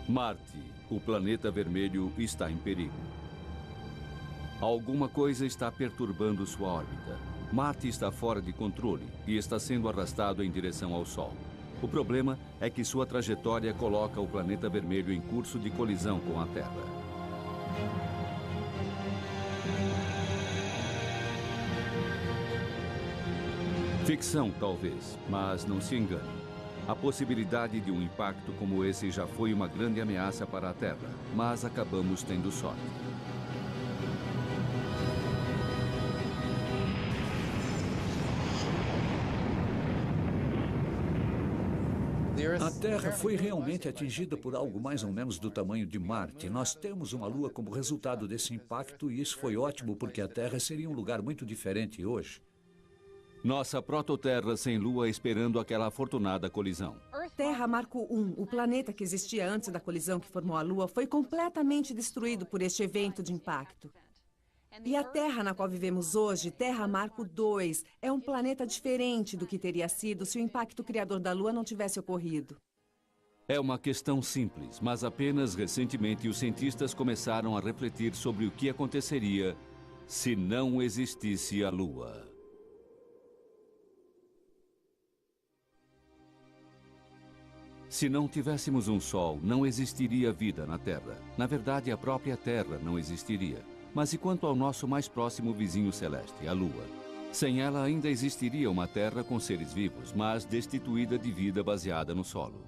Marte, o planeta vermelho, está em perigo. Alguma coisa está perturbando sua órbita. Marte está fora de controle e está sendo arrastado em direção ao Sol. O problema é que sua trajetória coloca o planeta vermelho em curso de colisão com a Terra. Ficção, talvez, mas não se engane. A possibilidade de um impacto como esse já foi uma grande ameaça para a Terra, mas acabamos tendo sorte. A Terra foi realmente atingida por algo mais ou menos do tamanho de Marte. Nós temos uma Lua como resultado desse impacto e isso foi ótimo porque a Terra seria um lugar muito diferente hoje. Nossa prototerra sem Lua esperando aquela afortunada colisão. Terra Marco I, o planeta que existia antes da colisão que formou a Lua, foi completamente destruído por este evento de impacto. E a Terra na qual vivemos hoje, Terra Marco II, é um planeta diferente do que teria sido se o impacto criador da Lua não tivesse ocorrido. É uma questão simples, mas apenas recentemente os cientistas começaram a refletir sobre o que aconteceria se não existisse a Lua. Se não tivéssemos um Sol, não existiria vida na Terra. Na verdade, a própria Terra não existiria. Mas e quanto ao nosso mais próximo vizinho celeste, a Lua? Sem ela ainda existiria uma Terra com seres vivos, mas destituída de vida baseada no solo.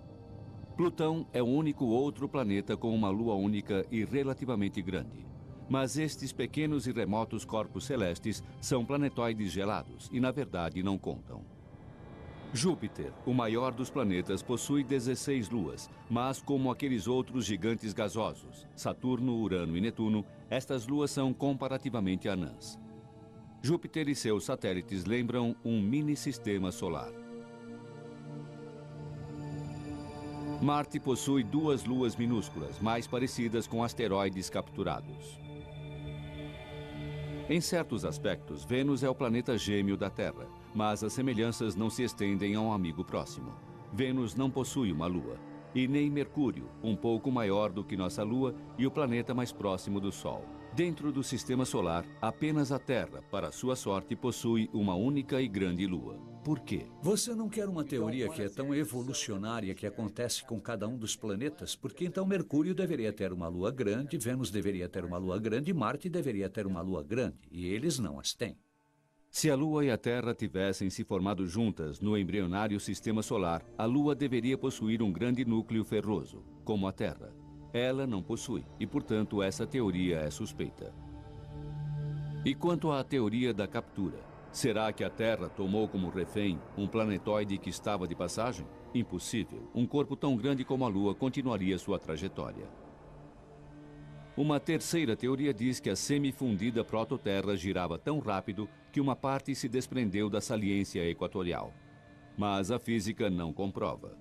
Plutão é o único outro planeta com uma Lua única e relativamente grande. Mas estes pequenos e remotos corpos celestes são planetóides gelados e, na verdade, não contam. Júpiter, o maior dos planetas, possui 16 luas, mas como aqueles outros gigantes gasosos, Saturno, Urano e Netuno, estas luas são comparativamente anãs. Júpiter e seus satélites lembram um mini-sistema solar. Marte possui 2 luas minúsculas, mais parecidas com asteroides capturados. Em certos aspectos, Vênus é o planeta gêmeo da Terra, mas as semelhanças não se estendem a um amigo próximo. Vênus não possui uma lua, e nem Mercúrio, um pouco maior do que nossa Lua e o planeta mais próximo do Sol. Dentro do Sistema Solar, apenas a Terra, para sua sorte, possui uma única e grande Lua. Por quê? Você não quer uma teoria que é tão evolucionária que acontece com cada um dos planetas? Porque então Mercúrio deveria ter uma lua grande, Vênus deveria ter uma lua grande e Marte deveria ter uma lua grande. E eles não as têm. Se a Lua e a Terra tivessem se formado juntas no embrionário Sistema Solar, a Lua deveria possuir um grande núcleo ferroso, como a Terra. Ela não possui, e portanto essa teoria é suspeita. E quanto à teoria da captura? Será que a Terra tomou como refém um planetoide que estava de passagem? Impossível. Um corpo tão grande como a Lua continuaria sua trajetória. Uma terceira teoria diz que a semifundida prototerra girava tão rápido que uma parte se desprendeu da saliência equatorial. Mas a física não comprova.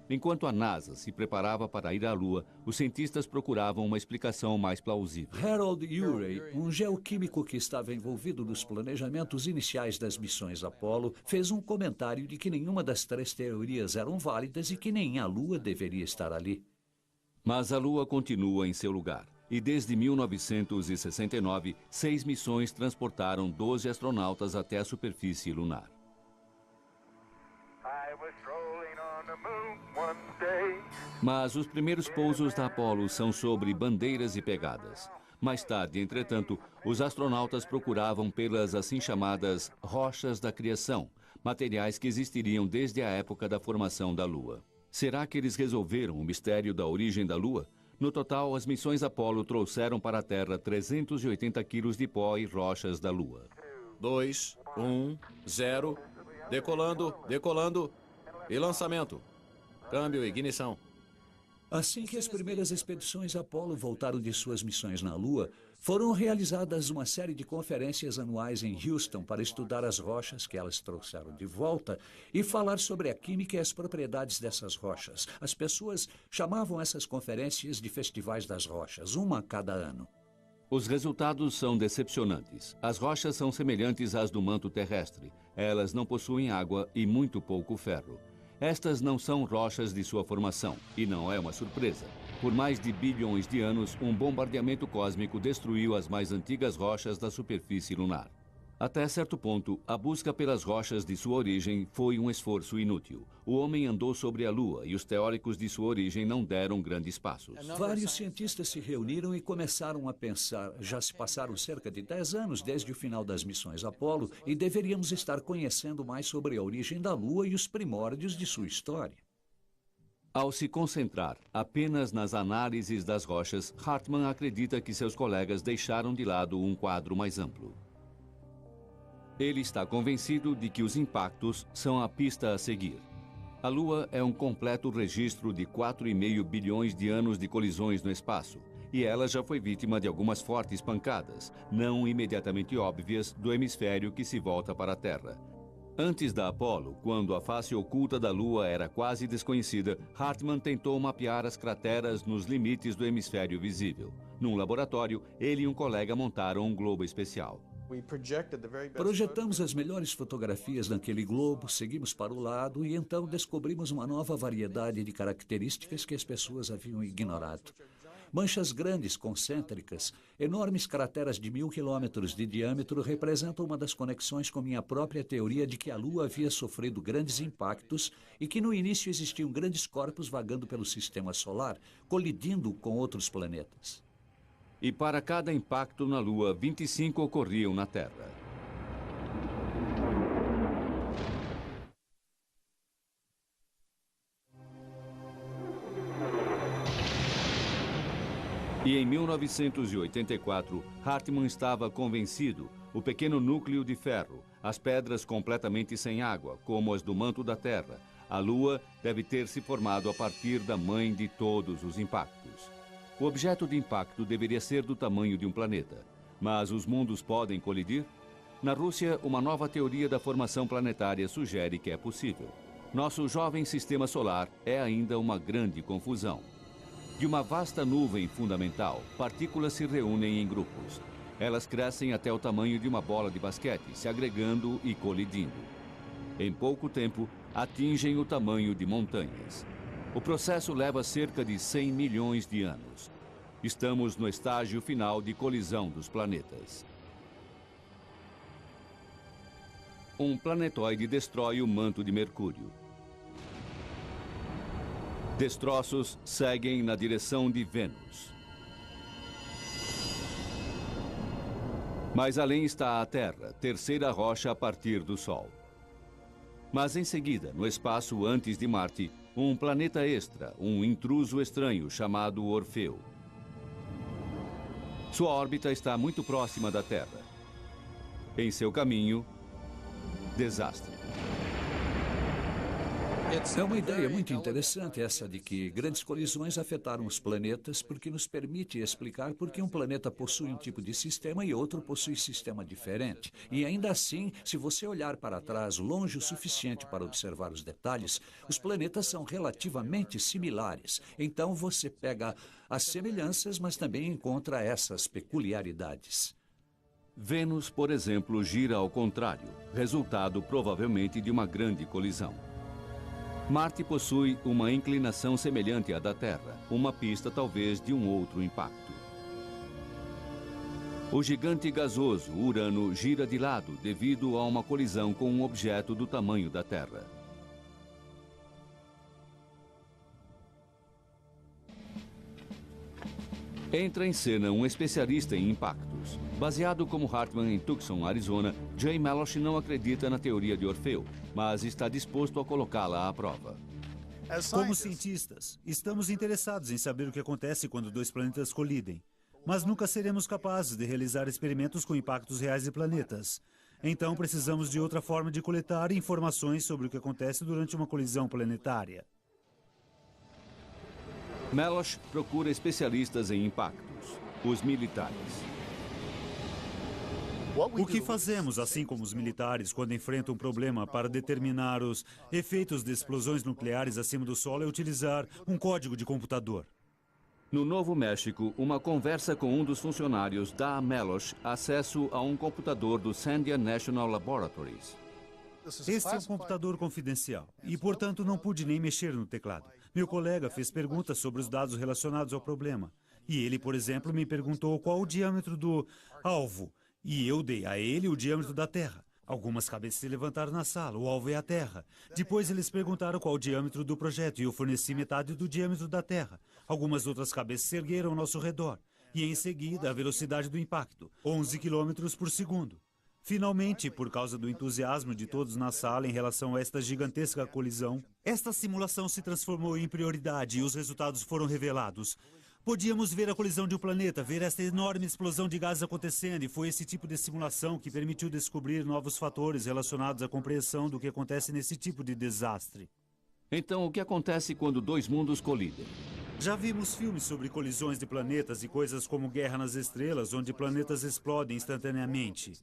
Enquanto a NASA se preparava para ir à Lua, os cientistas procuravam uma explicação mais plausível. Harold Urey, um geoquímico que estava envolvido nos planejamentos iniciais das missões Apollo, fez um comentário de que nenhuma das 3 teorias eram válidas e que nem a Lua deveria estar ali. Mas a Lua continua em seu lugar. E desde 1969, 6 missões transportaram 12 astronautas até a superfície lunar. Mas os primeiros pousos da Apollo são sobre bandeiras e pegadas. Mais tarde, entretanto, os astronautas procuravam pelas assim chamadas rochas da criação, materiais que existiriam desde a época da formação da Lua. Será que eles resolveram o mistério da origem da Lua? No total, as missões Apollo trouxeram para a Terra 380 quilos de pó e rochas da Lua. 2, 1, 0, decolando e lançamento. Câmbio, ignição. Assim que as primeiras expedições Apollo voltaram de suas missões na Lua, foram realizadas uma série de conferências anuais em Houston para estudar as rochas que elas trouxeram de volta e falar sobre a química e as propriedades dessas rochas. As pessoas chamavam essas conferências de festivais das rochas, uma a cada ano. Os resultados são decepcionantes. As rochas são semelhantes às do manto terrestre. Elas não possuem água e muito pouco ferro. Estas não são rochas de sua formação, e não é uma surpresa. Por mais de bilhões de anos, um bombardeamento cósmico destruiu as mais antigas rochas da superfície lunar. Até certo ponto, a busca pelas rochas de sua origem foi um esforço inútil. O homem andou sobre a Lua e os teóricos de sua origem não deram grandes passos. Vários cientistas se reuniram e começaram a pensar. Já se passaram cerca de 10 anos desde o final das missões Apollo e deveríamos estar conhecendo mais sobre a origem da Lua e os primórdios de sua história. Ao se concentrar apenas nas análises das rochas, Hartmann acredita que seus colegas deixaram de lado um quadro mais amplo. Ele está convencido de que os impactos são a pista a seguir. A Lua é um completo registro de 4,5 bilhões de anos de colisões no espaço, e ela já foi vítima de algumas fortes pancadas, não imediatamente óbvias, do hemisfério que se volta para a Terra. Antes da Apollo, quando a face oculta da Lua era quase desconhecida, Hartmann tentou mapear as crateras nos limites do hemisfério visível. Num laboratório, ele e um colega montaram um globo especial. Projetamos as melhores fotografias naquele globo, seguimos para o lado e então descobrimos uma nova variedade de características que as pessoas haviam ignorado. Manchas grandes, concêntricas, enormes crateras de 1000 quilômetros de diâmetro representam uma das conexões com minha própria teoria de que a Lua havia sofrido grandes impactos e que no início existiam grandes corpos vagando pelo sistema solar, colidindo com outros planetas. E para cada impacto na Lua, 25 ocorriam na Terra. E em 1984, Hartmann estava convencido: o pequeno núcleo de ferro, as pedras completamente sem água, como as do manto da Terra, a Lua deve ter se formado a partir da mãe de todos os impactos. O objeto de impacto deveria ser do tamanho de um planeta. Mas os mundos podem colidir? Na Rússia, uma nova teoria da formação planetária sugere que é possível. Nosso jovem sistema solar é ainda uma grande confusão. De uma vasta nuvem fundamental, partículas se reúnem em grupos. Elas crescem até o tamanho de uma bola de basquete, se agregando e colidindo. Em pouco tempo, atingem o tamanho de montanhas. O processo leva cerca de 100 milhões de anos. Estamos no estágio final de colisão dos planetas. Um planetoide destrói o manto de Mercúrio. Destroços seguem na direção de Vênus. Mais além está a Terra, terceira rocha a partir do Sol. Mas em seguida, no espaço antes de Marte, um planeta extra, um intruso estranho chamado Orfeu. Sua órbita está muito próxima da Terra. Em seu caminho, desastre. É uma ideia muito interessante essa de que grandes colisões afetaram os planetas, porque nos permite explicar por que um planeta possui um tipo de sistema e outro possui sistema diferente. E ainda assim, se você olhar para trás longe o suficiente para observar os detalhes, os planetas são relativamente similares. Então você pega as semelhanças, mas também encontra essas peculiaridades. Vênus, por exemplo, gira ao contrário, resultado provavelmente de uma grande colisão. Marte possui uma inclinação semelhante à da Terra, uma pista talvez de um outro impacto. O gigante gasoso Urano gira de lado devido a uma colisão com um objeto do tamanho da Terra. Entra em cena um especialista em impactos. Baseado como Hartmann em Tucson, Arizona, Jay Melosh não acredita na teoria de Orfeu, mas está disposto a colocá-la à prova. Como cientistas, estamos interessados em saber o que acontece quando dois planetas colidem, mas nunca seremos capazes de realizar experimentos com impactos reais de planetas. Então precisamos de outra forma de coletar informações sobre o que acontece durante uma colisão planetária. Melosh procura especialistas em impactos, os militares. O que fazemos, assim como os militares, quando enfrentam um problema para determinar os efeitos de explosões nucleares acima do solo é utilizar um código de computador. No Novo México, uma conversa com um dos funcionários dá a Melosh acesso a um computador do Sandia National Laboratories. Este é um computador confidencial e, portanto, não pude nem mexer no teclado. Meu colega fez perguntas sobre os dados relacionados ao problema. E ele, por exemplo, me perguntou qual o diâmetro do alvo. E eu dei a ele o diâmetro da Terra. Algumas cabeças se levantaram na sala. O alvo é a Terra. Depois eles perguntaram qual o diâmetro do projeto e eu forneci metade do diâmetro da Terra. Algumas outras cabeças se ergueram ao nosso redor. E em seguida, a velocidade do impacto, 11 km por segundo. Finalmente, por causa do entusiasmo de todos na sala em relação a esta gigantesca colisão, esta simulação se transformou em prioridade e os resultados foram revelados. Podíamos ver a colisão de um planeta, ver esta enorme explosão de gases acontecendo, e foi esse tipo de simulação que permitiu descobrir novos fatores relacionados à compreensão do que acontece nesse tipo de desastre. Então, o que acontece quando dois mundos colidem? Já vimos filmes sobre colisões de planetas e coisas como Guerra nas Estrelas, onde planetas explodem instantaneamente.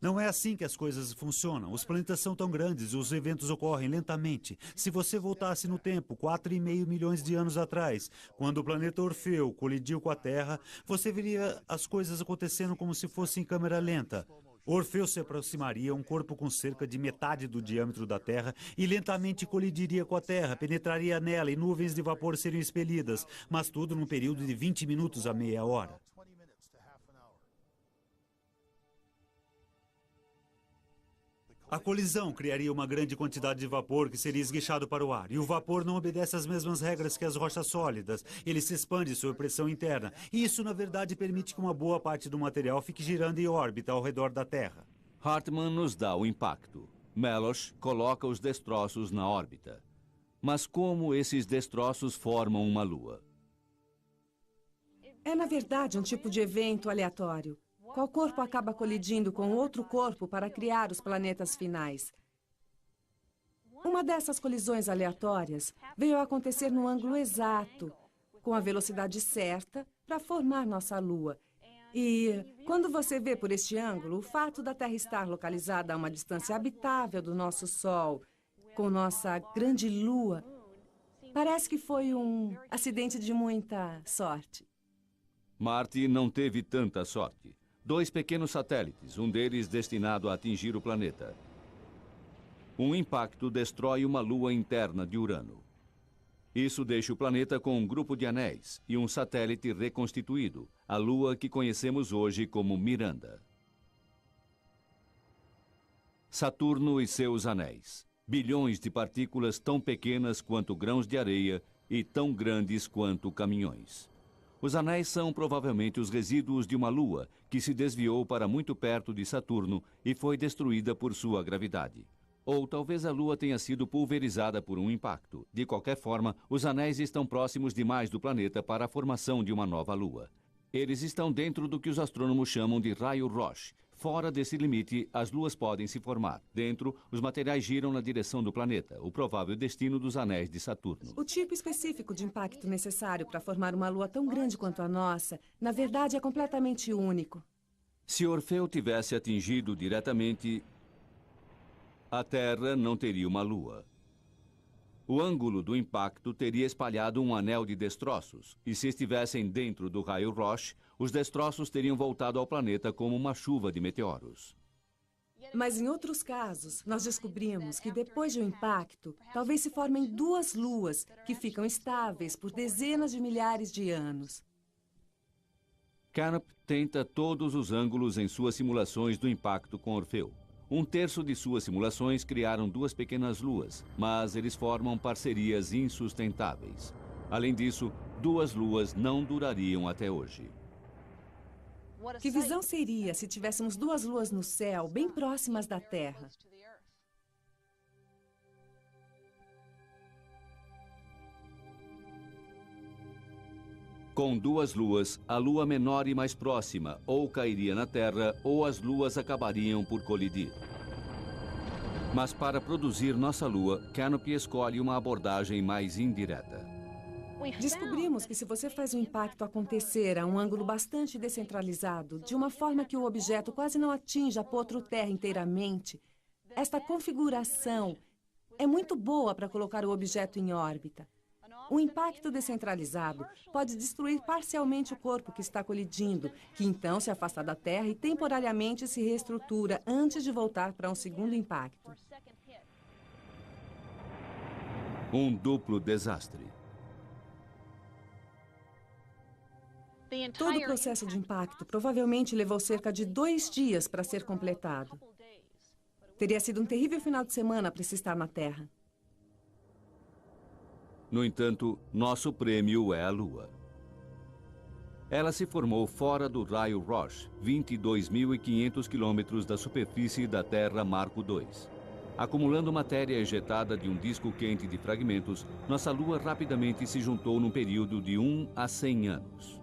Não é assim que as coisas funcionam. Os planetas são tão grandes e os eventos ocorrem lentamente. Se você voltasse no tempo, 4,5 milhões de anos atrás, quando o planeta Orfeu colidiu com a Terra, você veria as coisas acontecendo como se fosse em câmera lenta. Orfeu se aproximaria, um corpo com cerca de metade do diâmetro da Terra, e lentamente colidiria com a Terra, penetraria nela e nuvens de vapor seriam expelidas, mas tudo num período de 20 minutos a meia hora. A colisão criaria uma grande quantidade de vapor que seria esguichado para o ar. E o vapor não obedece às mesmas regras que as rochas sólidas. Ele se expande sob pressão interna. E isso, na verdade, permite que uma boa parte do material fique girando em órbita ao redor da Terra. Hartmann nos dá o impacto. Melosh coloca os destroços na órbita. Mas como esses destroços formam uma lua? É, na verdade, um tipo de evento aleatório. Qual corpo acaba colidindo com outro corpo para criar os planetas finais? Uma dessas colisões aleatórias veio a acontecer no ângulo exato, com a velocidade certa, para formar nossa Lua. E quando você vê por este ângulo, o fato da Terra estar localizada a uma distância habitável do nosso Sol, com nossa grande Lua, parece que foi um acidente de muita sorte. Marte não teve tanta sorte. 2 pequenos satélites, um deles destinado a atingir o planeta. Um impacto destrói uma lua interna de Urano. Isso deixa o planeta com um grupo de anéis e um satélite reconstituído, a lua que conhecemos hoje como Miranda. Saturno e seus anéis. Bilhões de partículas tão pequenas quanto grãos de areia e tão grandes quanto caminhões. Os anéis são provavelmente os resíduos de uma lua que se desviou para muito perto de Saturno e foi destruída por sua gravidade. Ou talvez a lua tenha sido pulverizada por um impacto. De qualquer forma, os anéis estão próximos demais do planeta para a formação de uma nova lua. Eles estão dentro do que os astrônomos chamam de raio Roche. Fora desse limite, as luas podem se formar. Dentro, os materiais giram na direção do planeta, o provável destino dos anéis de Saturno. O tipo específico de impacto necessário para formar uma lua tão grande quanto a nossa, na verdade, é completamente único. Se Orfeu tivesse atingido diretamente, a Terra não teria uma lua. O ângulo do impacto teria espalhado um anel de destroços, e se estivessem dentro do raio Roche, os destroços teriam voltado ao planeta como uma chuva de meteoros. Mas em outros casos, nós descobrimos que depois de um impacto, talvez se formem 2 luas que ficam estáveis por dezenas de milhares de anos. Carnap tenta todos os ângulos em suas simulações do impacto com Orfeu. 1/3 de suas simulações criaram 2 pequenas luas, mas eles formam parcerias insustentáveis. Além disso, 2 luas não durariam até hoje. Que visão seria se tivéssemos 2 luas no céu, bem próximas da Terra? Com 2 luas, a lua menor e mais próxima ou cairia na Terra ou as luas acabariam por colidir. Mas para produzir nossa lua, Canopy escolhe uma abordagem mais indireta. Descobrimos que se você faz o impacto acontecer a um ângulo bastante descentralizado, de uma forma que o objeto quase não atinja a Potro-Terra inteiramente, esta configuração é muito boa para colocar o objeto em órbita. O impacto descentralizado pode destruir parcialmente o corpo que está colidindo, que então se afasta da Terra e temporariamente se reestrutura antes de voltar para um segundo impacto. Um duplo desastre. Todo o processo de impacto provavelmente levou cerca de 2 dias para ser completado. Teria sido um terrível final de semana para se estar na Terra. No entanto, nosso prêmio é a Lua. Ela se formou fora do raio Roche, 22.500 quilômetros da superfície da Terra Marco II. Acumulando matéria ejetada de um disco quente de fragmentos, nossa Lua rapidamente se juntou num período de 1 a 100 anos.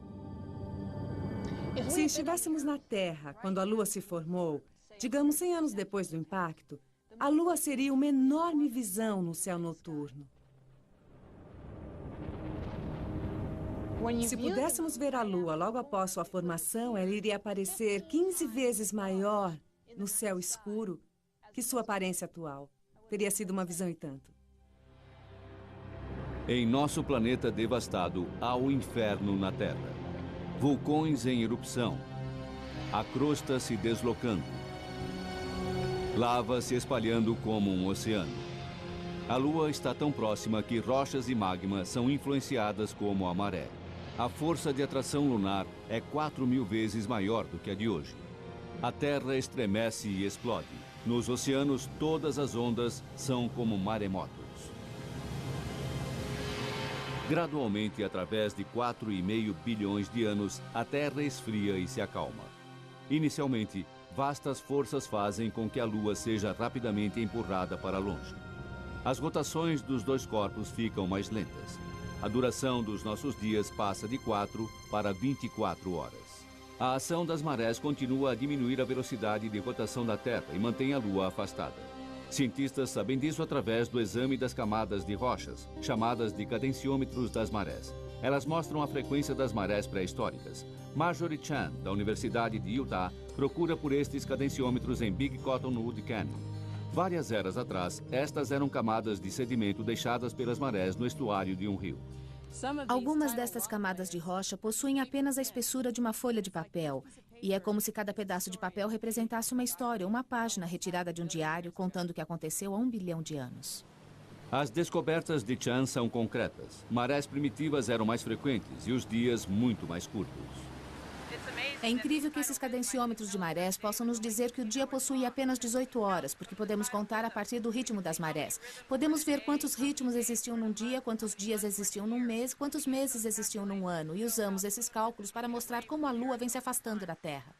Se estivéssemos na Terra quando a Lua se formou, digamos 100 anos depois do impacto, a Lua seria uma enorme visão no céu noturno. Se pudéssemos ver a Lua logo após sua formação, ela iria parecer 15 vezes maior no céu escuro que sua aparência atual. Teria sido uma visão e tanto. Em nosso planeta devastado, há o inferno na Terra. Vulcões em erupção. A crosta se deslocando. Lava se espalhando como um oceano. A Lua está tão próxima que rochas e magma são influenciadas como a maré. A força de atração lunar é 4.000 vezes maior do que a de hoje. A Terra estremece e explode. Nos oceanos, todas as ondas são como maremotos. Gradualmente, através de 4,5 bilhões de anos, a Terra esfria e se acalma. Inicialmente, vastas forças fazem com que a Lua seja rapidamente empurrada para longe. As rotações dos dois corpos ficam mais lentas. A duração dos nossos dias passa de 4 para 24 horas. A ação das marés continua a diminuir a velocidade de rotação da Terra e mantém a Lua afastada. Cientistas sabem disso através do exame das camadas de rochas, chamadas de cadenciômetros das marés. Elas mostram a frequência das marés pré-históricas. Marjorie Chan, da Universidade de Utah, procura por estes cadenciômetros em Big Cottonwood Canyon. Várias eras atrás, estas eram camadas de sedimento deixadas pelas marés no estuário de um rio. Algumas destas camadas de rocha possuem apenas a espessura de uma folha de papel. E é como se cada pedaço de papel representasse uma história, uma página retirada de um diário contando o que aconteceu há 1 bilhão de anos. As descobertas de Chan são concretas. Marés primitivas eram mais frequentes e os dias muito mais curtos. É incrível que esses cadenciômetros de marés possam nos dizer que o dia possui apenas 18 horas, porque podemos contar a partir do ritmo das marés. Podemos ver quantos ritmos existiam num dia, quantos dias existiam num mês, quantos meses existiam num ano, e usamos esses cálculos para mostrar como a Lua vem se afastando da Terra.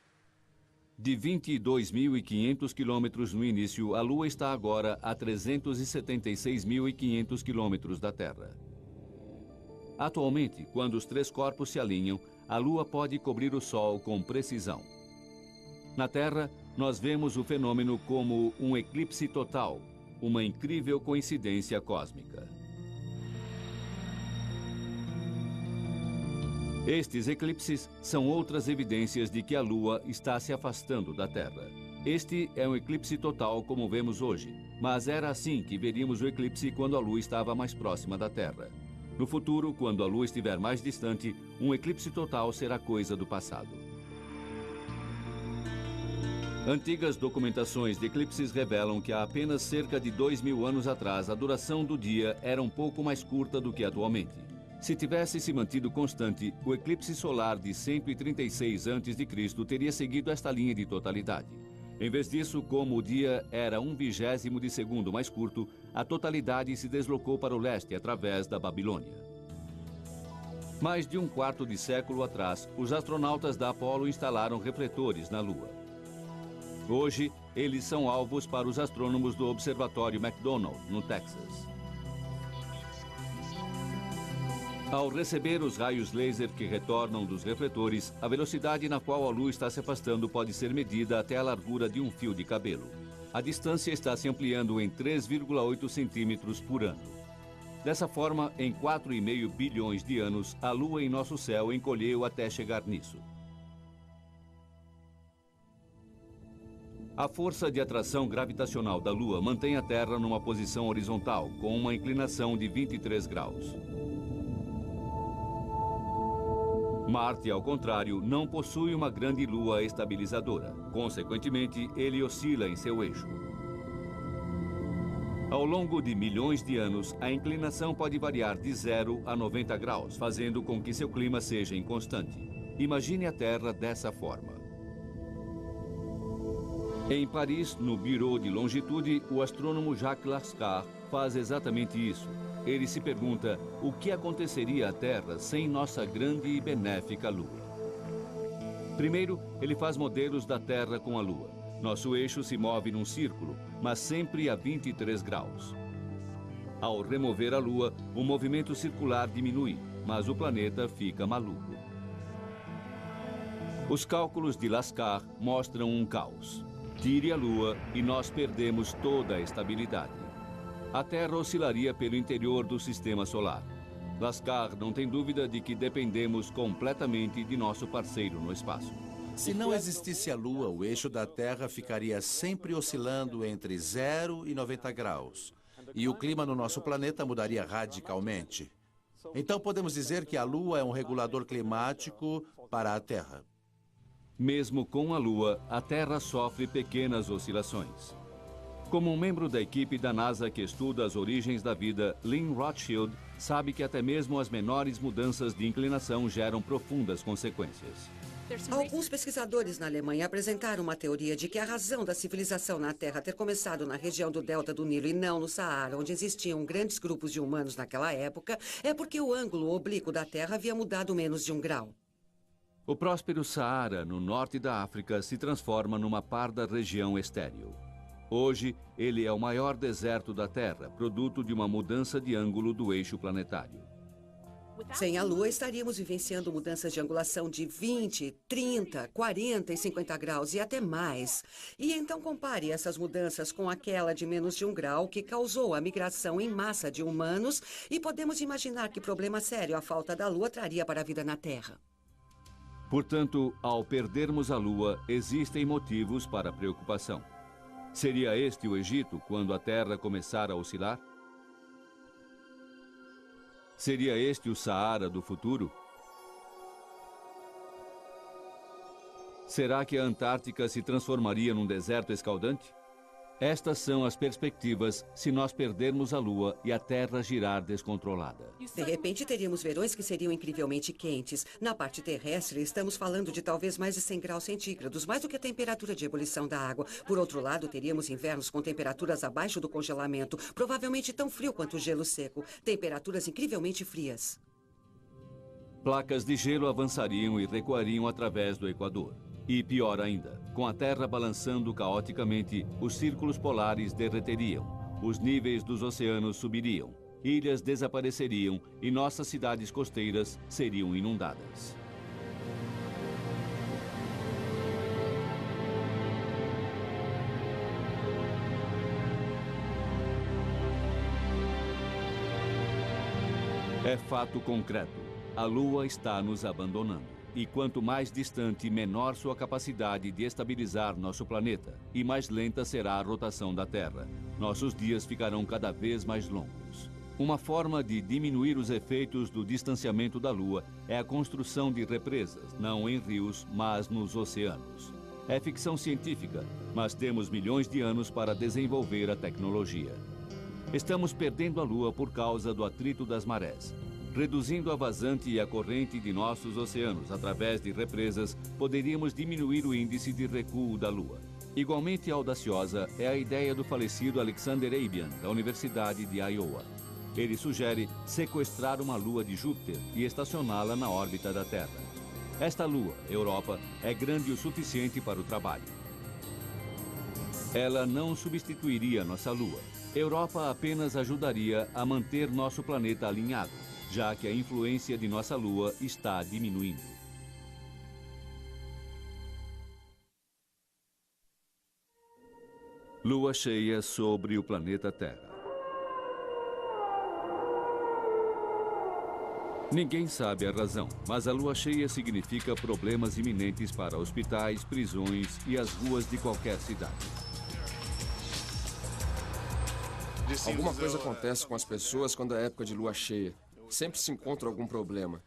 De 22.500 quilômetros no início, a Lua está agora a 376.500 quilômetros da Terra. Atualmente, quando os 3 corpos se alinham, a Lua pode cobrir o Sol com precisão. Na Terra, nós vemos o fenômeno como um eclipse total, uma incrível coincidência cósmica. Estes eclipses são outras evidências de que a Lua está se afastando da Terra. Este é um eclipse total como vemos hoje, mas era assim que veríamos o eclipse quando a Lua estava mais próxima da Terra. No futuro, quando a Lua estiver mais distante, um eclipse total será coisa do passado. Antigas documentações de eclipses revelam que há apenas cerca de 2.000 anos atrás, a duração do dia era um pouco mais curta do que atualmente. Se tivesse se mantido constante, o eclipse solar de 136 a.C. teria seguido esta linha de totalidade. Em vez disso, como o dia era 1/20 de segundo mais curto, a totalidade se deslocou para o leste através da Babilônia. Mais de 1/4 de século atrás, os astronautas da Apollo instalaram refletores na Lua. Hoje, eles são alvos para os astrônomos do Observatório McDonald, no Texas. Ao receber os raios laser que retornam dos refletores, a velocidade na qual a Lua está se afastando pode ser medida até a largura de um fio de cabelo. A distância está se ampliando em 3,8 centímetros por ano. Dessa forma, em 4,5 bilhões de anos, a Lua em nosso céu encolheu até chegar nisso. A força de atração gravitacional da Lua mantém a Terra numa posição horizontal, com uma inclinação de 23 graus. Marte, ao contrário, não possui uma grande lua estabilizadora. Consequentemente, ele oscila em seu eixo. A Ao longo de milhões de anos, a inclinação pode variar de 0 a 90 graus, fazendo com que seu clima seja inconstante. Imagine a Terra dessa forma. Em Paris, no Bureau de Longitude, o astrônomo Jacques Lascar faz exatamente isso. Ele se pergunta o que aconteceria à Terra sem nossa grande e benéfica Lua. Primeiro, ele faz modelos da Terra com a Lua. Nosso eixo se move num círculo, mas sempre a 23 graus. Ao remover a Lua, o movimento circular diminui, mas o planeta fica maluco. Os cálculos de Lascar mostram um caos. Tire a Lua e nós perdemos toda a estabilidade. A Terra oscilaria pelo interior do sistema solar. Lascar não tem dúvida de que dependemos completamente de nosso parceiro no espaço. Se não existisse a Lua, o eixo da Terra ficaria sempre oscilando entre 0 e 90 graus. E o clima no nosso planeta mudaria radicalmente. Então podemos dizer que a Lua é um regulador climático para a Terra. Mesmo com a Lua, a Terra sofre pequenas oscilações. Como um membro da equipe da NASA que estuda as origens da vida, Lynn Rothschild sabe que até mesmo as menores mudanças de inclinação geram profundas consequências. Alguns pesquisadores na Alemanha apresentaram uma teoria de que a razão da civilização na Terra ter começado na região do delta do Nilo e não no Saara, onde existiam grandes grupos de humanos naquela época, é porque o ângulo oblíquo da Terra havia mudado menos de 1 grau. O próspero Saara, no norte da África, se transforma numa parda região estéril. Hoje, ele é o maior deserto da Terra, produto de uma mudança de ângulo do eixo planetário. Sem a Lua, estaríamos vivenciando mudanças de angulação de 20, 30, 40 e 50 graus e até mais. E então compare essas mudanças com aquela de menos de 1 grau que causou a migração em massa de humanos e podemos imaginar que problema sério a falta da Lua traria para a vida na Terra. Portanto, ao perdermos a Lua, existem motivos para preocupação. Seria este o Egito quando a Terra começar a oscilar? Seria este o Saara do futuro? Será que a Antártica se transformaria num deserto escaldante? Estas são as perspectivas se nós perdermos a Lua e a Terra girar descontrolada. De repente, teríamos verões que seriam incrivelmente quentes. Na parte terrestre, estamos falando de talvez mais de 100 graus centígrados, mais do que a temperatura de ebulição da água. Por outro lado, teríamos invernos com temperaturas abaixo do congelamento, provavelmente tão frio quanto o gelo seco. Temperaturas incrivelmente frias. Placas de gelo avançariam e recuariam através do Equador. E pior ainda, com a Terra balançando caoticamente, os círculos polares derreteriam, os níveis dos oceanos subiriam, ilhas desapareceriam e nossas cidades costeiras seriam inundadas. É fato concreto. A Lua está nos abandonando. E quanto mais distante, menor sua capacidade de estabilizar nosso planeta e mais lenta será a rotação da Terra. Nossos dias ficarão cada vez mais longos. Uma forma de diminuir os efeitos do distanciamento da Lua é a construção de represas, não em rios, mas nos oceanos. É ficção científica, mas temos milhões de anos para desenvolver a tecnologia. Estamos perdendo a Lua por causa do atrito das marés. Reduzindo a vazante e a corrente de nossos oceanos através de represas, poderíamos diminuir o índice de recuo da Lua. Igualmente audaciosa é a ideia do falecido Alexander Abian, da Universidade de Iowa. Ele sugere sequestrar uma lua de Júpiter e estacioná-la na órbita da Terra. Esta lua, Europa, é grande o suficiente para o trabalho. Ela não substituiria nossa lua. Europa apenas ajudaria a manter nosso planeta alinhado, já que a influência de nossa Lua está diminuindo. Lua cheia sobre o planeta Terra. Ninguém sabe a razão, mas a lua cheia significa problemas iminentes para hospitais, prisões e as ruas de qualquer cidade. Alguma coisa acontece com as pessoas quando é época de lua cheia. Sempre se encontra algum problema.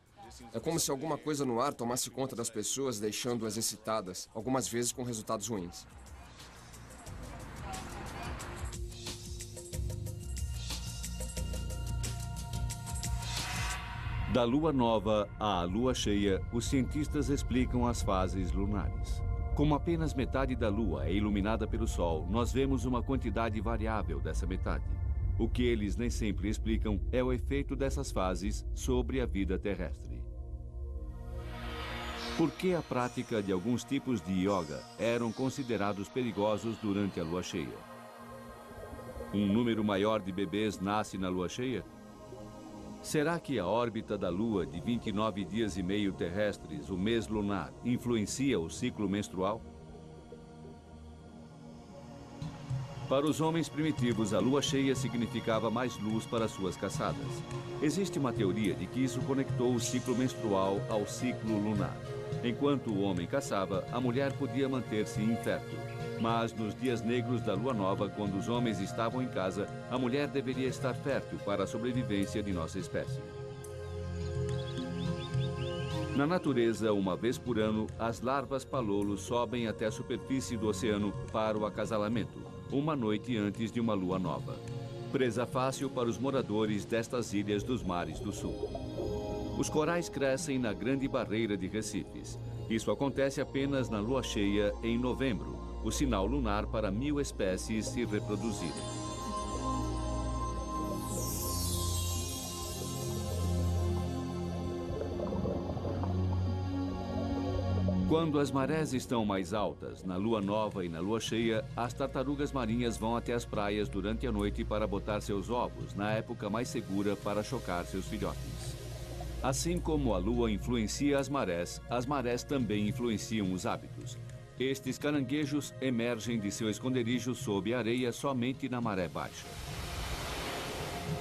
É como se alguma coisa no ar tomasse conta das pessoas, deixando-as excitadas, algumas vezes com resultados ruins. Da lua nova à lua cheia, os cientistas explicam as fases lunares. Como apenas metade da lua é iluminada pelo sol, nós vemos uma quantidade variável dessa metade. O que eles nem sempre explicam é o efeito dessas fases sobre a vida terrestre. Por que a prática de alguns tipos de yoga eram considerados perigosos durante a lua cheia? Um número maior de bebês nasce na lua cheia? Será que a órbita da Lua de 29 dias e meio terrestres, o mês lunar, influencia o ciclo menstrual? Para os homens primitivos, a lua cheia significava mais luz para suas caçadas. Existe uma teoria de que isso conectou o ciclo menstrual ao ciclo lunar. Enquanto o homem caçava, a mulher podia manter-se infértil. Mas nos dias negros da lua nova, quando os homens estavam em casa, a mulher deveria estar fértil para a sobrevivência de nossa espécie. Na natureza, uma vez por ano, as larvas palolos sobem até a superfície do oceano para o acasalamento, uma noite antes de uma lua nova. Presa fácil para os moradores destas ilhas dos mares do sul. Os corais crescem na Grande Barreira de Recifes. Isso acontece apenas na lua cheia em novembro, o sinal lunar para 1000 espécies se reproduzirem. Quando as marés estão mais altas, na lua nova e na lua cheia, as tartarugas marinhas vão até as praias durante a noite para botar seus ovos, na época mais segura para chocar seus filhotes. Assim como a lua influencia as marés também influenciam os hábitos. Estes caranguejos emergem de seu esconderijo sob a areia somente na maré baixa.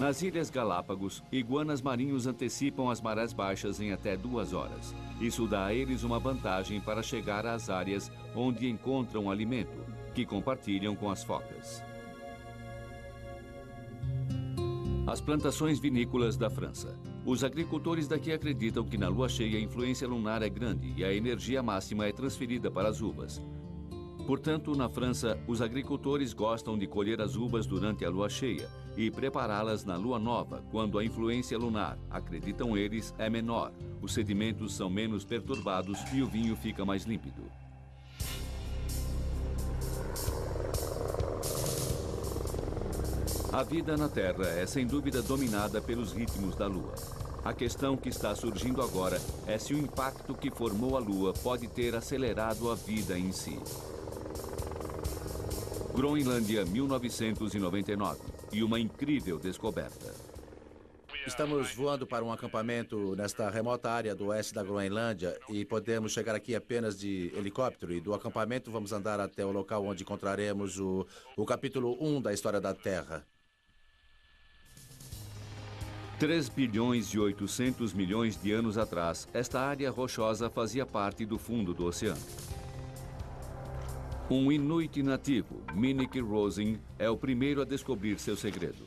Nas Ilhas Galápagos, iguanas marinhos antecipam as marés baixas em até 2 horas. Isso dá a eles uma vantagem para chegar às áreas onde encontram alimento, que compartilham com as focas. As plantações vinícolas da França. Os agricultores daqui acreditam que na lua cheia a influência lunar é grande e a energia máxima é transferida para as uvas. Portanto, na França, os agricultores gostam de colher as uvas durante a lua cheia e prepará-las na lua nova, quando a influência lunar, acreditam eles, é menor, os sedimentos são menos perturbados e o vinho fica mais límpido. A vida na Terra é sem dúvida dominada pelos ritmos da Lua. A questão que está surgindo agora é se o impacto que formou a Lua pode ter acelerado a vida em si. Groenlândia, 1999, e uma incrível descoberta. Estamos voando para um acampamento nesta remota área do oeste da Groenlândia e podemos chegar aqui apenas de helicóptero. E do acampamento vamos andar até o local onde encontraremos o capítulo 1 da história da Terra. 3 bilhões e 800 milhões de anos atrás, esta área rochosa fazia parte do fundo do oceano. Um inuit nativo, Minik Rosin, é o primeiro a descobrir seu segredo.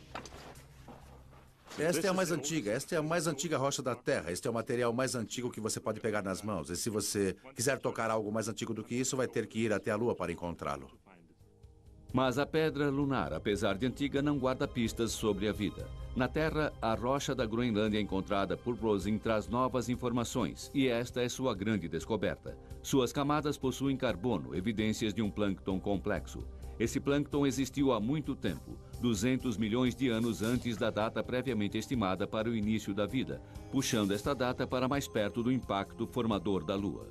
Esta é a mais antiga. Esta é a mais antiga rocha da Terra. Este é o material mais antigo que você pode pegar nas mãos. E se você quiser tocar algo mais antigo do que isso, vai ter que ir até a Lua para encontrá-lo. Mas a pedra lunar, apesar de antiga, não guarda pistas sobre a vida. Na Terra, a rocha da Groenlândia encontrada por Rosin traz novas informações, e esta é sua grande descoberta. Suas camadas possuem carbono, evidências de um plâncton complexo. Esse plâncton existiu há muito tempo, 200 milhões de anos antes da data previamente estimada para o início da vida, puxando esta data para mais perto do impacto formador da Lua.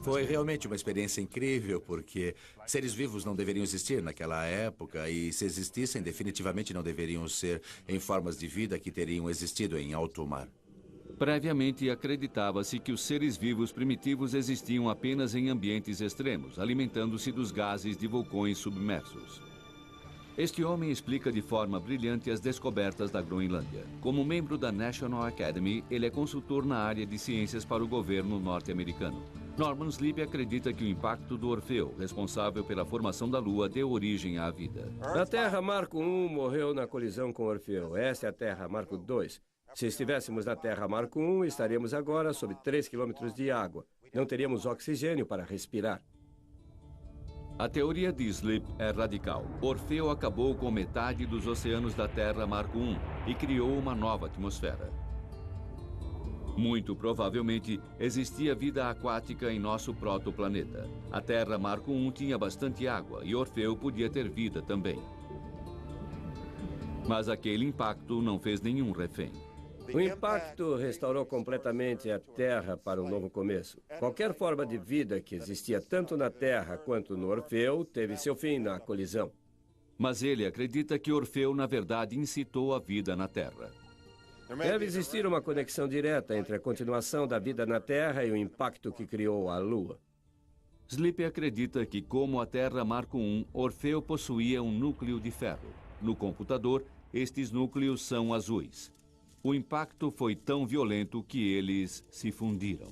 Foi realmente uma experiência incrível, porque seres vivos não deveriam existir naquela época e, se existissem, definitivamente não deveriam ser em formas de vida que teriam existido em alto mar. Previamente, acreditava-se que os seres vivos primitivos existiam apenas em ambientes extremos, alimentando-se dos gases de vulcões submersos. Este homem explica de forma brilhante as descobertas da Groenlândia. Como membro da National Academy, ele é consultor na área de ciências para o governo norte-americano. Norman Sleep acredita que o impacto do Orfeu, responsável pela formação da Lua, deu origem à vida. A Terra Marco I morreu na colisão com Orfeu. Esta é a Terra Marco II. Se estivéssemos na Terra Marco I, estaríamos agora sob 3 quilômetros de água. Não teríamos oxigênio para respirar. A teoria de Sleep é radical. Orfeu acabou com metade dos oceanos da Terra Marco I e criou uma nova atmosfera. Muito provavelmente, existia vida aquática em nosso protoplaneta. A Terra Marco I tinha bastante água e Orfeu podia ter vida também. Mas aquele impacto não fez nenhum refém. O impacto restaurou completamente a Terra para um novo começo. Qualquer forma de vida que existia tanto na Terra quanto no Orfeu teve seu fim na colisão. Mas ele acredita que Orfeu, na verdade, incitou a vida na Terra. Deve existir uma conexão direta entre a continuação da vida na Terra e o impacto que criou a Lua. Sleep acredita que, como a Terra Marco I, Orfeu possuía um núcleo de ferro. No computador, estes núcleos são azuis. O impacto foi tão violento que eles se fundiram.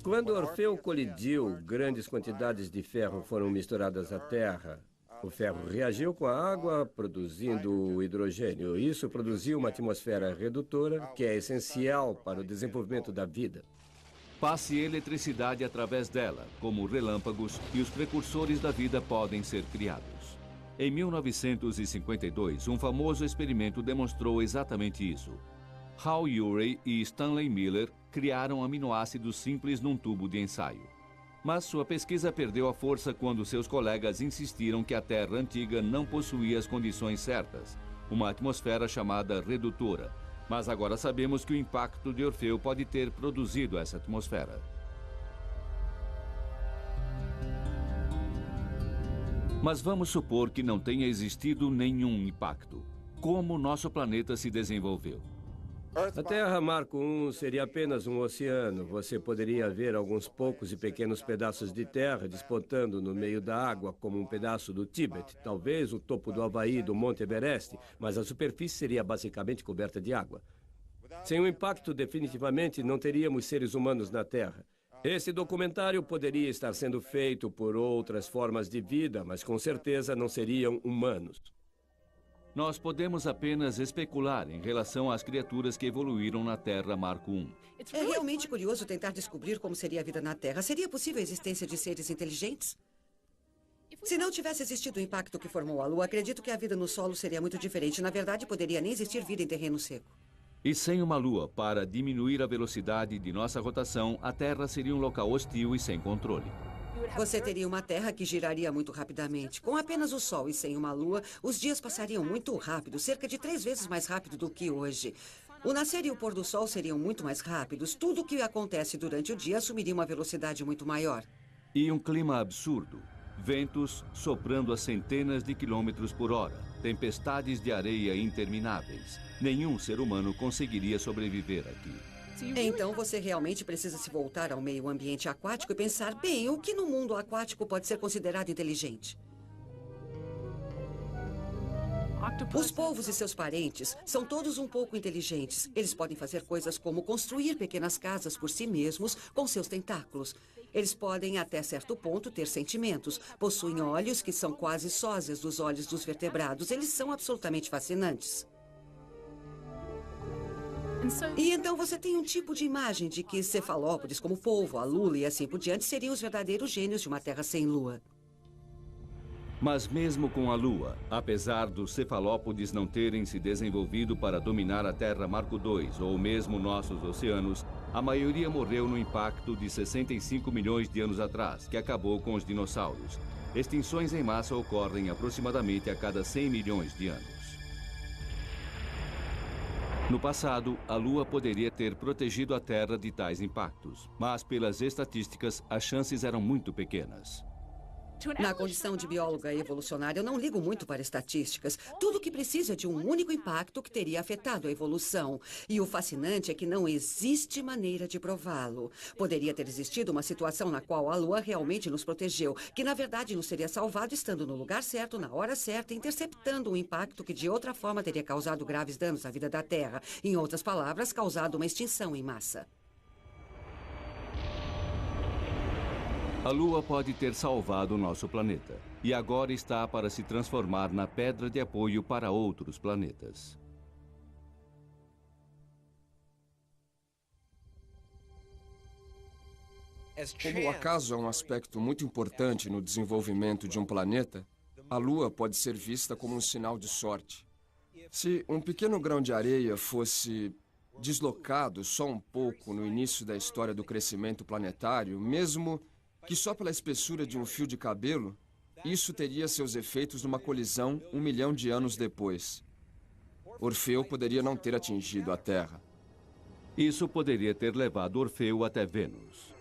Quando Orfeu colidiu, grandes quantidades de ferro foram misturadas à Terra. O ferro reagiu com a água, produzindo hidrogênio. Isso produziu uma atmosfera redutora, que é essencial para o desenvolvimento da vida. Passe eletricidade através dela, como relâmpagos, e os precursores da vida podem ser criados. Em 1952, um famoso experimento demonstrou exatamente isso. Hal Urey e Stanley Miller criaram aminoácidos simples num tubo de ensaio. Mas sua pesquisa perdeu a força quando seus colegas insistiram que a Terra antiga não possuía as condições certas, uma atmosfera chamada redutora. Mas agora sabemos que o impacto de Orfeu pode ter produzido essa atmosfera. Mas vamos supor que não tenha existido nenhum impacto. Como nosso planeta se desenvolveu? A Terra Marco I seria apenas um oceano. Você poderia ver alguns poucos e pequenos pedaços de terra despontando no meio da água, como um pedaço do Tíbet, talvez o topo do Havaí, do Monte Everest, mas a superfície seria basicamente coberta de água. Sem o impacto, definitivamente não teríamos seres humanos na Terra. Esse documentário poderia estar sendo feito por outras formas de vida, mas com certeza não seriam humanos. Nós podemos apenas especular em relação às criaturas que evoluíram na Terra Marco I. É realmente curioso tentar descobrir como seria a vida na Terra. Seria possível a existência de seres inteligentes? Se não tivesse existido o impacto que formou a Lua, acredito que a vida no solo seria muito diferente. Na verdade, poderia nem existir vida em terreno seco. E sem uma Lua para diminuir a velocidade de nossa rotação, a Terra seria um local hostil e sem controle. Você teria uma Terra que giraria muito rapidamente. Com apenas o Sol e sem uma Lua, os dias passariam muito rápido, cerca de 3 vezes mais rápido do que hoje. O nascer e o pôr do Sol seriam muito mais rápidos. Tudo o que acontece durante o dia assumiria uma velocidade muito maior. E um clima absurdo. Ventos soprando a centenas de quilômetros por hora. Tempestades de areia intermináveis. Nenhum ser humano conseguiria sobreviver aqui. Então você realmente precisa se voltar ao meio ambiente aquático e pensar, bem, o que no mundo aquático pode ser considerado inteligente? Os polvos e seus parentes são todos um pouco inteligentes. Eles podem fazer coisas como construir pequenas casas por si mesmos com seus tentáculos. Eles podem, até certo ponto, ter sentimentos. Possuem olhos que são quase sósias dos olhos dos vertebrados. Eles são absolutamente fascinantes. E então você tem um tipo de imagem de que cefalópodes como o polvo, a lula e assim por diante seriam os verdadeiros gênios de uma Terra sem Lua. Mas mesmo com a Lua, apesar dos cefalópodes não terem se desenvolvido para dominar a Terra Marco II ou mesmo nossos oceanos, a maioria morreu no impacto de 65 milhões de anos atrás, que acabou com os dinossauros. Extinções em massa ocorrem aproximadamente a cada 100 milhões de anos. No passado, a Lua poderia ter protegido a Terra de tais impactos, mas pelas estatísticas, as chances eram muito pequenas. Na condição de bióloga evolucionária, eu não ligo muito para estatísticas. Tudo o que precisa é de um único impacto que teria afetado a evolução. E o fascinante é que não existe maneira de prová-lo. Poderia ter existido uma situação na qual a Lua realmente nos protegeu, que na verdade nos teria salvado estando no lugar certo, na hora certa, interceptando um impacto que de outra forma teria causado graves danos à vida da Terra. Em outras palavras, causado uma extinção em massa. A Lua pode ter salvado o nosso planeta e agora está para se transformar na pedra de apoio para outros planetas. Como o acaso é um aspecto muito importante no desenvolvimento de um planeta, a Lua pode ser vista como um sinal de sorte. Se um pequeno grão de areia fosse deslocados só um pouco no início da história do crescimento planetário, mesmo que só pela espessura de um fio de cabelo, isso teria seus efeitos numa colisão 1 milhão de anos depois. Orfeu poderia não ter atingido a Terra. Isso poderia ter levado Orfeu até Vênus.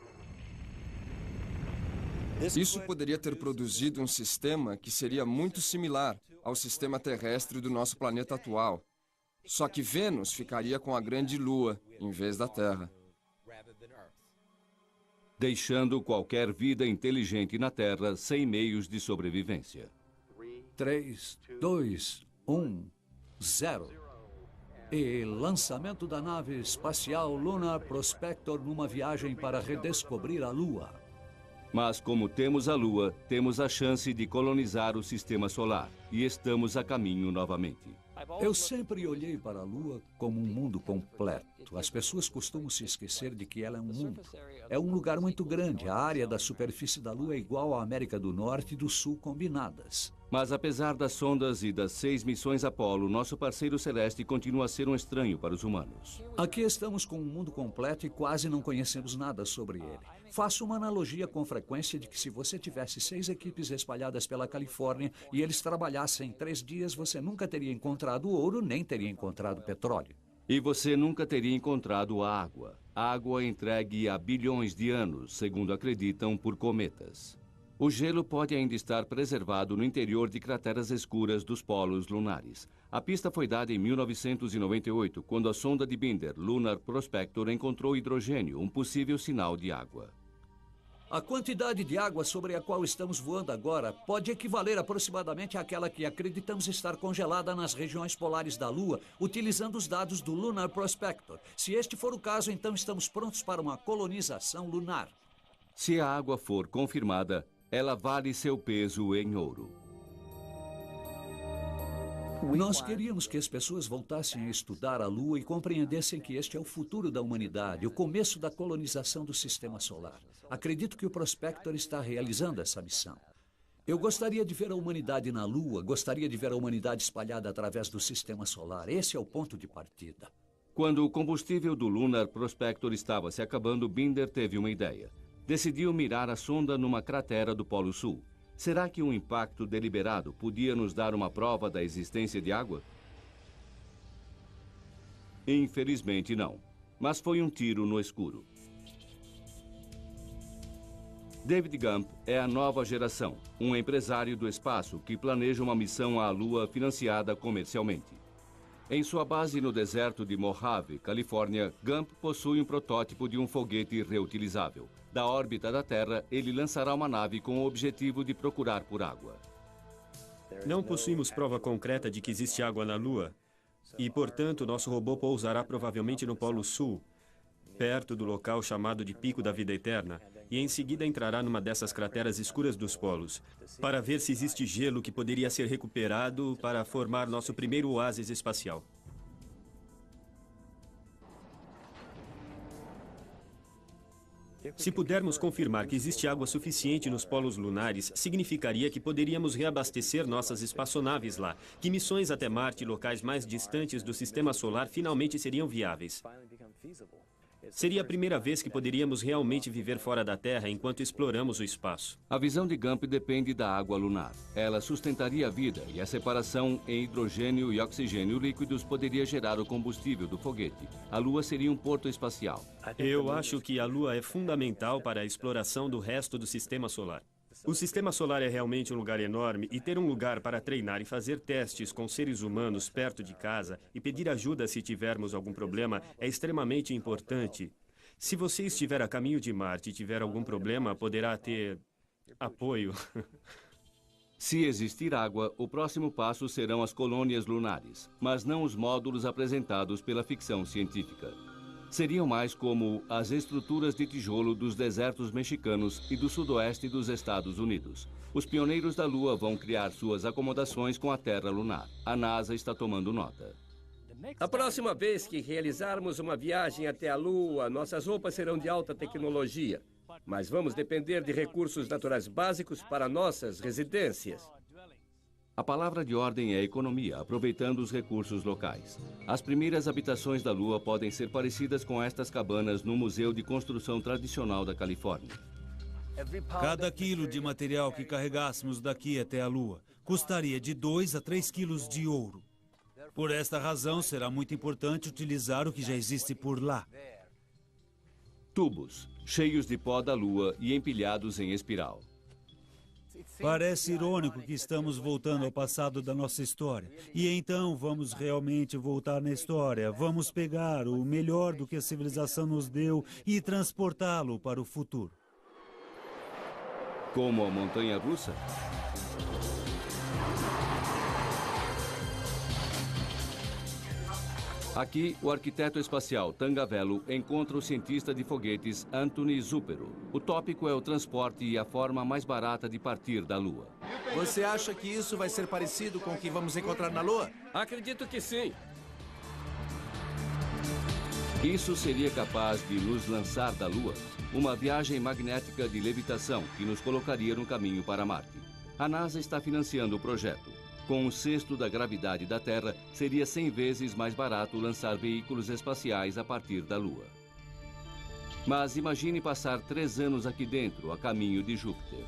Isso poderia ter produzido um sistema que seria muito similar ao sistema terrestre do nosso planeta atual. Só que Vênus ficaria com a grande Lua, em vez da Terra. Deixando qualquer vida inteligente na Terra sem meios de sobrevivência. 3, 2, 1, 0. E lançamento da nave espacial Lunar Prospector numa viagem para redescobrir a Lua. Mas como temos a Lua, temos a chance de colonizar o Sistema Solar. E estamos a caminho novamente. Eu sempre olhei para a Lua como um mundo completo. As pessoas costumam se esquecer de que ela é um mundo. É um lugar muito grande. A área da superfície da Lua é igual à América do Norte e do Sul combinadas. Mas apesar das sondas e das 6 missões Apollo, nosso parceiro celeste continua a ser um estranho para os humanos. Aqui estamos com um mundo completo e quase não conhecemos nada sobre ele. Faço uma analogia com frequência de que se você tivesse 6 equipes espalhadas pela Califórnia e eles trabalhassem 3 dias, você nunca teria encontrado ouro nem teria encontrado petróleo. E você nunca teria encontrado água. Água entregue há bilhões de anos, segundo acreditam, por cometas. O gelo pode ainda estar preservado no interior de crateras escuras dos polos lunares. A pista foi dada em 1998, quando a sonda de Binder, Lunar Prospector, encontrou hidrogênio, um possível sinal de água. A quantidade de água sobre a qual estamos voando agora pode equivaler aproximadamente àquela que acreditamos estar congelada nas regiões polares da Lua, utilizando os dados do Lunar Prospector. Se este for o caso, então estamos prontos para uma colonização lunar. Se a água for confirmada, ela vale seu peso em ouro. Nós queríamos que as pessoas voltassem a estudar a Lua e compreendessem que este é o futuro da humanidade, o começo da colonização do Sistema Solar. Acredito que o Prospector está realizando essa missão. Eu gostaria de ver a humanidade na Lua, gostaria de ver a humanidade espalhada através do Sistema Solar. Esse é o ponto de partida. Quando o combustível do Lunar Prospector estava se acabando, Binder teve uma ideia. Decidiu mirar a sonda numa cratera do Polo Sul. Será que um impacto deliberado podia nos dar uma prova da existência de água? Infelizmente não, mas foi um tiro no escuro. David Gump é a nova geração, um empresário do espaço que planeja uma missão à Lua financiada comercialmente. Em sua base no deserto de Mojave, Califórnia, Gump possui um protótipo de um foguete reutilizável. Da órbita da Terra, ele lançará uma nave com o objetivo de procurar por água. Não possuímos prova concreta de que existe água na Lua e, portanto, nosso robô pousará provavelmente no Polo Sul, perto do local chamado de Pico da Vida Eterna, e em seguida entrará numa dessas crateras escuras dos polos, para ver se existe gelo que poderia ser recuperado para formar nosso primeiro oásis espacial. Se pudermos confirmar que existe água suficiente nos polos lunares, significaria que poderíamos reabastecer nossas espaçonaves lá, que missões até Marte e locais mais distantes do Sistema Solar finalmente seriam viáveis. Seria a primeira vez que poderíamos realmente viver fora da Terra enquanto exploramos o espaço. A visão de Gump depende da água lunar. Ela sustentaria a vida e a separação em hidrogênio e oxigênio líquidos poderia gerar o combustível do foguete. A Lua seria um porto espacial. Eu acho que a Lua é fundamental para a exploração do resto do Sistema Solar. O Sistema Solar é realmente um lugar enorme e ter um lugar para treinar e fazer testes com seres humanos perto de casa e pedir ajuda se tivermos algum problema é extremamente importante. Se você estiver a caminho de Marte e tiver algum problema, poderá ter apoio. Se existir água, o próximo passo serão as colônias lunares, mas não os módulos apresentados pela ficção científica. Seriam mais como as estruturas de tijolo dos desertos mexicanos e do sudoeste dos Estados Unidos. Os pioneiros da Lua vão criar suas acomodações com a Terra lunar. A NASA está tomando nota. A próxima vez que realizarmos uma viagem até a Lua, nossas roupas serão de alta tecnologia. Mas vamos depender de recursos naturais básicos para nossas residências. A palavra de ordem é economia, aproveitando os recursos locais. As primeiras habitações da Lua podem ser parecidas com estas cabanas no Museu de Construção Tradicional da Califórnia. Cada quilo de material que carregássemos daqui até a Lua custaria de 2 a 3 quilos de ouro. Por esta razão, será muito importante utilizar o que já existe por lá. Tubos, cheios de pó da Lua e empilhados em espiral. Parece irônico que estamos voltando ao passado da nossa história. E então vamos realmente voltar na história. Vamos pegar o melhor do que a civilização nos deu e transportá-lo para o futuro. Como a montanha-russa? Aqui, o arquiteto espacial Tangavello encontra o cientista de foguetes Anthony Zupero. O tópico é o transporte e a forma mais barata de partir da Lua. Você acha que isso vai ser parecido com o que vamos encontrar na Lua? Acredito que sim. Isso seria capaz de nos lançar da Lua? Uma viagem magnética de levitação que nos colocaria no caminho para Marte. A NASA está financiando o projeto. Com um sexto da gravidade da Terra, seria 100 vezes mais barato lançar veículos espaciais a partir da Lua. Mas imagine passar 3 anos aqui dentro, a caminho de Júpiter.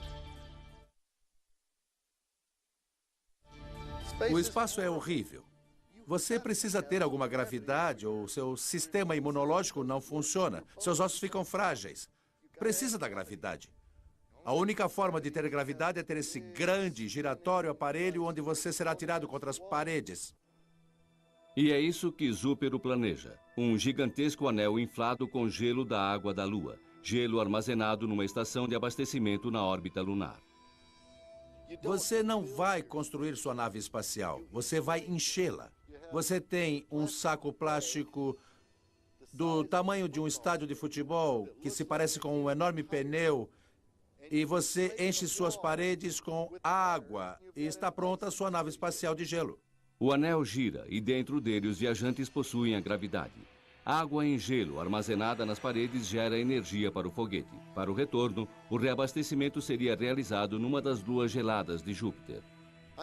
O espaço é horrível. Você precisa ter alguma gravidade ou seu sistema imunológico não funciona. Seus ossos ficam frágeis. Precisa da gravidade. A única forma de ter gravidade é ter esse grande, giratório aparelho onde você será atirado contra as paredes. E é isso que Zúpero planeja. Um gigantesco anel inflado com gelo da água da Lua. Gelo armazenado numa estação de abastecimento na órbita lunar. Você não vai construir sua nave espacial. Você vai enchê-la. Você tem um saco plástico do tamanho de um estádio de futebol, que se parece com um enorme pneu, e você enche suas paredes com água e está pronta a sua nave espacial de gelo. O anel gira e dentro dele os viajantes possuem a gravidade. Água em gelo armazenada nas paredes gera energia para o foguete. Para o retorno, o reabastecimento seria realizado numa das luas geladas de Júpiter.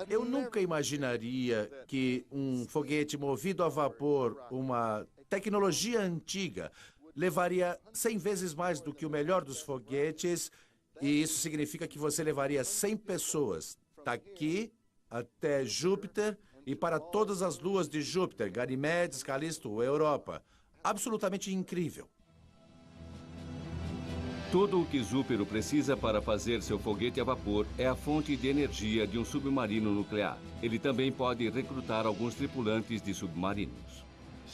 Eu nunca imaginaria que um foguete movido a vapor, uma tecnologia antiga, levaria 100 vezes mais do que o melhor dos foguetes. E isso significa que você levaria 100 pessoas daqui até Júpiter e para todas as luas de Júpiter, Ganimedes, Calisto, Europa. Absolutamente incrível. Tudo o que Zúpero precisa para fazer seu foguete a vapor é a fonte de energia de um submarino nuclear. Ele também pode recrutar alguns tripulantes de submarinos.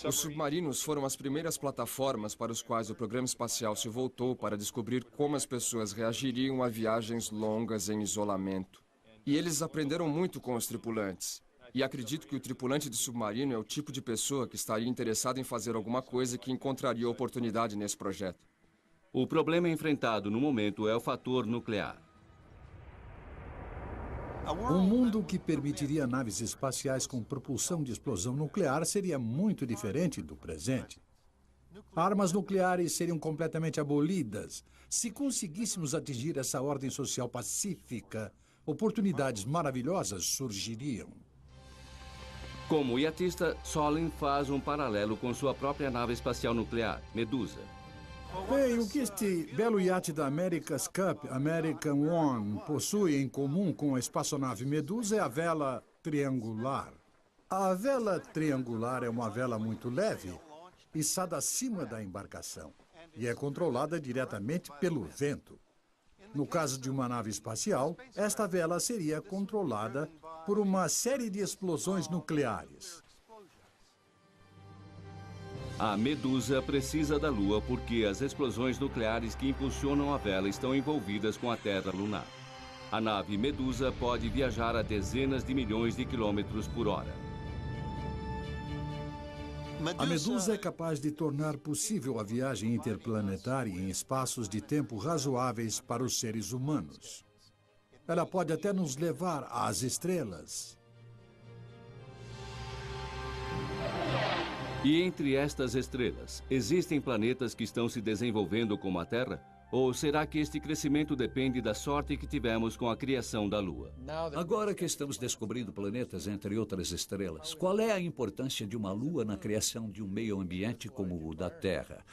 Os submarinos foram as primeiras plataformas para os quais o programa espacial se voltou para descobrir como as pessoas reagiriam a viagens longas em isolamento. E eles aprenderam muito com os tripulantes. E acredito que o tripulante de submarino é o tipo de pessoa que estaria interessado em fazer alguma coisa que encontraria oportunidade nesse projeto. O problema enfrentado no momento é o fator nuclear. Um mundo que permitiria naves espaciais com propulsão de explosão nuclear seria muito diferente do presente. Armas nucleares seriam completamente abolidas. Se conseguíssemos atingir essa ordem social pacífica, oportunidades maravilhosas surgiriam. Como iatista, Solin faz um paralelo com sua própria nave espacial nuclear, Medusa. Bem, o que este belo iate da America's Cup, American One, possui em comum com a espaçonave Medusa é a vela triangular. A vela triangular é uma vela muito leve, içada acima da embarcação, e é controlada diretamente pelo vento. No caso de uma nave espacial, esta vela seria controlada por uma série de explosões nucleares. A Medusa precisa da Lua porque as explosões nucleares que impulsionam a vela estão envolvidas com a Terra lunar. A nave Medusa pode viajar a dezenas de milhões de quilômetros por hora. A Medusa é capaz de tornar possível a viagem interplanetária em espaços de tempo razoáveis para os seres humanos. Ela pode até nos levar às estrelas. E entre estas estrelas, existem planetas que estão se desenvolvendo como a Terra? Ou será que este crescimento depende da sorte que tivemos com a criação da Lua? Agora que estamos descobrindo planetas entre outras estrelas, qual é a importância de uma Lua na criação de um meio ambiente como o da Terra?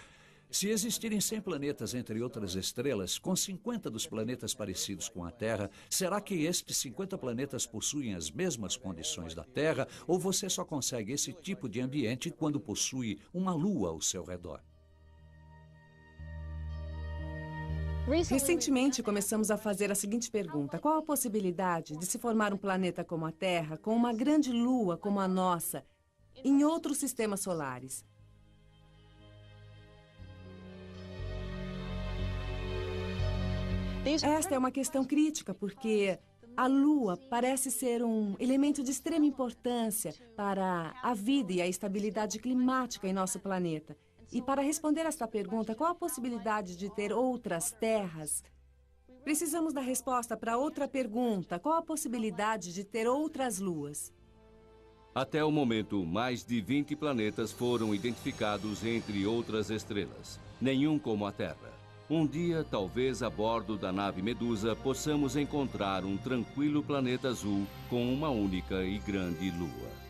Se existirem 100 planetas entre outras estrelas, com 50 dos planetas parecidos com a Terra, será que estes 50 planetas possuem as mesmas condições da Terra, ou você só consegue esse tipo de ambiente quando possui uma Lua ao seu redor? Recentemente, começamos a fazer a seguinte pergunta: qual a possibilidade de se formar um planeta como a Terra, com uma grande lua como a nossa, em outros sistemas solares? Esta é uma questão crítica, porque a Lua parece ser um elemento de extrema importância para a vida e a estabilidade climática em nosso planeta. E para responder esta pergunta, qual a possibilidade de ter outras terras? Precisamos da resposta para outra pergunta: qual a possibilidade de ter outras luas? Até o momento, mais de 20 planetas foram identificados entre outras estrelas. Nenhum como a Terra. Um dia, talvez a bordo da nave Medusa, possamos encontrar um tranquilo planeta azul com uma única e grande lua.